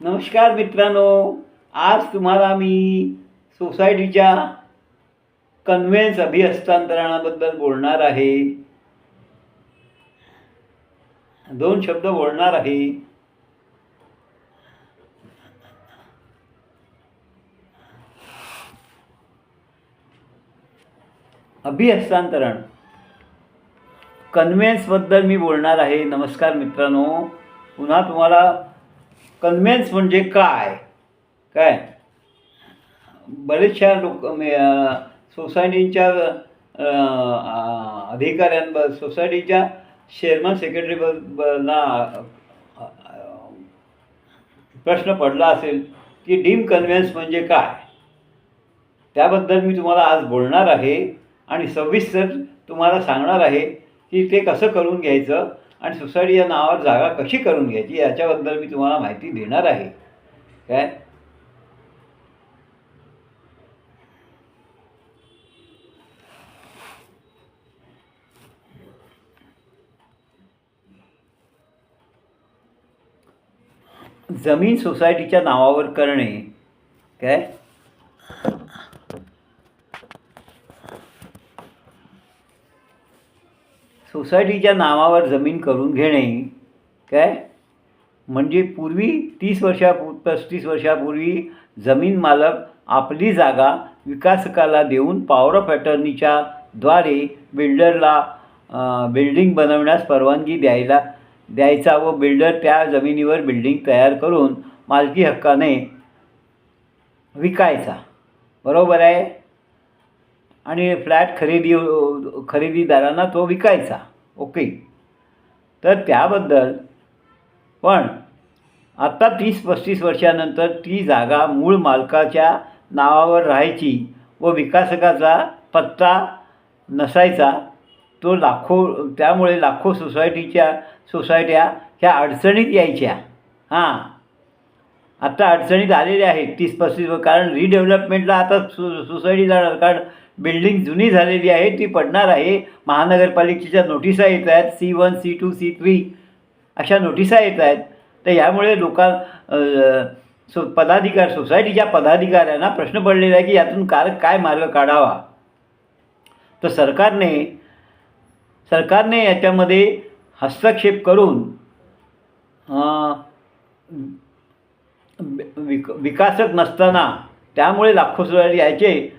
नमस्कार मित्रांनो, आज तुम्हाला मी सोसायटीच्या कन्व्हेन्स अभिहस्तांतरणाबद्दल बोलणार आहे. दोन शब्द बोलणार आहे. अभिहस्तांतरण कन्व्हेन्सबद्दल मी बोलणार आहे. नमस्कार मित्रांनो, पुन्हा तुम्हाला कन्व्हेन्स म्हणजे काय काय बरेचशा सोसायटीच्या सोसायटीच्या चेअरमन सेक्रेटरीला प्रश्न पडला असेल की डीम कन्व्हेन्स म्हणजे काय. त्याबद्दल मी तुम्हाला आज बोलणार आहे आणि सविस्तर तुम्हाला सांगणार आहे की ते कसं करून घ्यायचं आणि सोसायटी या नावावर जागा कशी करून घ्यायची याच्याबद्दल मी तुम्हाला माहिती देणार आहे. काय जमीन सोसायटीच्या नावावर करणे. काय सोसायटीच्या नावावर जमीन करून घेणे काय म्हणजे पूर्वी 35 वर्षापूर्वी जमीन मालक आपली जागा विकासकाला देऊन पॉवर ऑफ अटर्नीच्या द्वारे बिल्डरला बिल्डिंग बनवण्यास परवानगी द्यायचा व बिल्डर त्या जमिनीवर बिल्डिंग तयार करून मालकी हक्काने विकायचा. बरोबर आहे. आणि फ्लॅट खरेदीदारांना तो विकायचा. ओके. तर त्याबद्दल पण आता 30-35 वर्षानंतर ती जागा मूळ मालकाच्या नावावर राहायची व विकासकाचा पत्ता नसायचा. त्यामुळे लाखो सोसायट्या ह्या अडचणीत यायच्या. आता अडचणीत आलेल्या आहेत 30-35 कारण रिडेव्हलपमेंटला आता सोसायटी जाणार. कारण बिल्डिंग जुनी झालेली आहे, ती पडणार आहे. महानगरपालिकेच्या नोटिसा येत आहेत, C1, C2, C3 अशा नोटिसा येत आहेत. तर यामुळे सोसायटीच्या पदाधिकाऱ्यांना प्रश्न पडलेला आहे की यातून काय मार्ग काढावा. तर सरकारने याच्यामध्ये हस्तक्षेप करून विकासक नसताना त्यामुळे लाखो सोसायटी यायचे.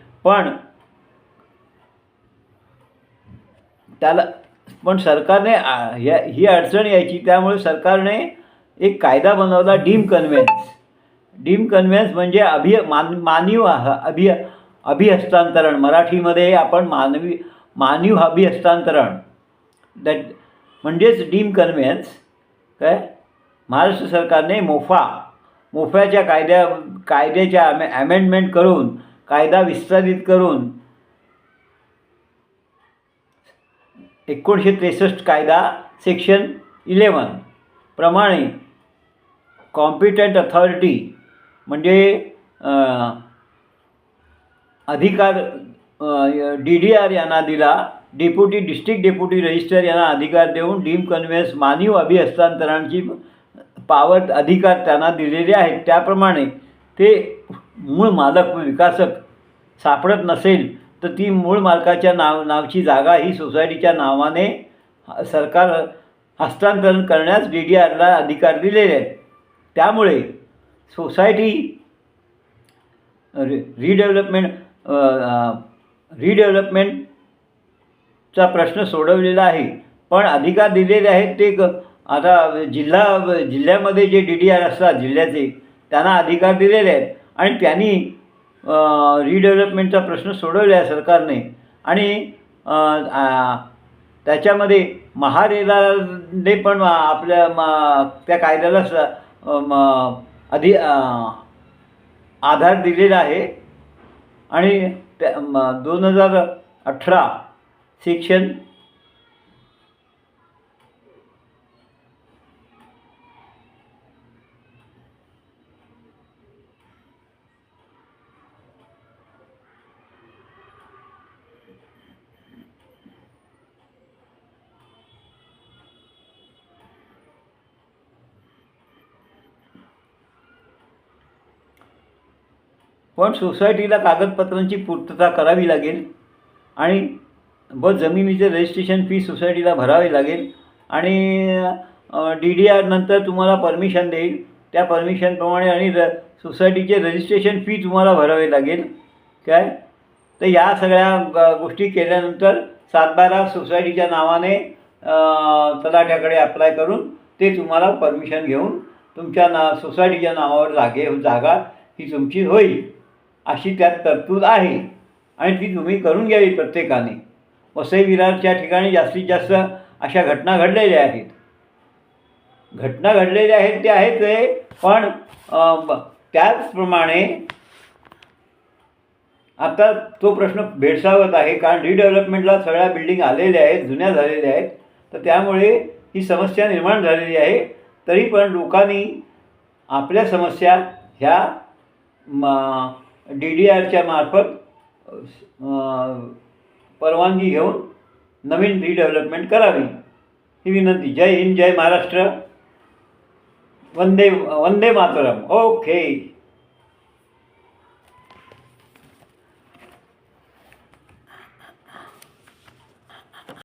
पण सरकारने ही अडचण यायची. त्यामुळे सरकारने एक कायदा बनवला, डीम कन्व्हेन्स म्हणजे अभिहस्तांतरण. मराठीमध्ये आपण मानवी अभिहस्तांतरण म्हणजेच डीम कन्व्हेन्स. काय महाराष्ट्र सरकारने मोफ्याच्या कायद्याच्या अमेंडमेंट करून कायदा विस्तारित करून 1963 कायदा सेक्शन 11 प्रमाणे कॉम्पिटंट अथॉरिटी म्हणजे अधिकार DDR यांना दिला. डिस्ट्रिक्ट डेप्युटी रजिस्टर यांना अधिकार देऊन डीम कन्व्हेन्स मानवी अभिहस्तांतरणाची अधिकार त्यांना दिलेले आहेत. त्याप्रमाणे ते मूळ मालक व विकासक सापडत नसेल तर ती मूळ मालकाच्या नावची जागा ही सोसायटीच्या नावाने सरकार हस्तांतरण करण्यास DDRला अधिकार दिलेले आहेत. त्यामुळे सोसायटी रिडेव्हलपमेंटचा प्रश्न सोडवलेला आहे. पण अधिकार दिलेले आहेत ते आता जिल्ह्यामध्ये जे DDR असतात जिल्ह्याचे त्यांना अधिकार दिलेले आहेत आणि त्यांनी रिडेव्हलपमेंटचा प्रश्न सोडवला आहे सरकारने. आणि त्याच्यामध्ये महारेराने पण आपल्या त्या कायद्याला आधार दिलेला आहे. आणि 2018 सेक्शन पण सोसायटीला कागदपत्रांची पूर्तता करावी लागेल आणि जमिनीचे रजिस्ट्रेशन फी सोसायटीला भरावी लागेल आणि DDR नंतर तुम्हाला परमिशन देईल, त्या परमिशनप्रमाणे आणि सोसायटीचे रजिस्ट्रेशन फी तुम्हाला भरावे लागेल काय. तर या सगळ्या गोष्टी केल्यानंतर 7/12 सोसायटीच्या नावाने तलाठ्याकडे अप्लाय करून ते तुम्हाला परमिशन घेऊन तुमच्या सोसायटीच्या नावावर जागा ही तुमची होईल अशी त्यात तरतूद आहे आणि ती तुम्ही करून घ्यावी प्रत्येकाने. वसई विरारच्या ठिकाणी जास्तीत जास्त अशा घटना घडलेल्या आहेत. ते आहेच आहे, पण त्याचप्रमाणे आता तो प्रश्न भेडसावत आहे, कारण रिडेव्हलपमेंटला सगळ्या बिल्डिंग आलेल्या आहेत, जुन्या झालेल्या आहेत, तर त्यामुळे ही समस्या निर्माण झालेली आहे. तरी पण लोकांनी आपल्या समस्या ह्या DDRच्या मार्फत परवानगी घेऊन नवीन रिडेव्हलपमेंट करावी ही विनंती. जय हिंद, जय महाराष्ट्र, वंदे मातरम. ओके.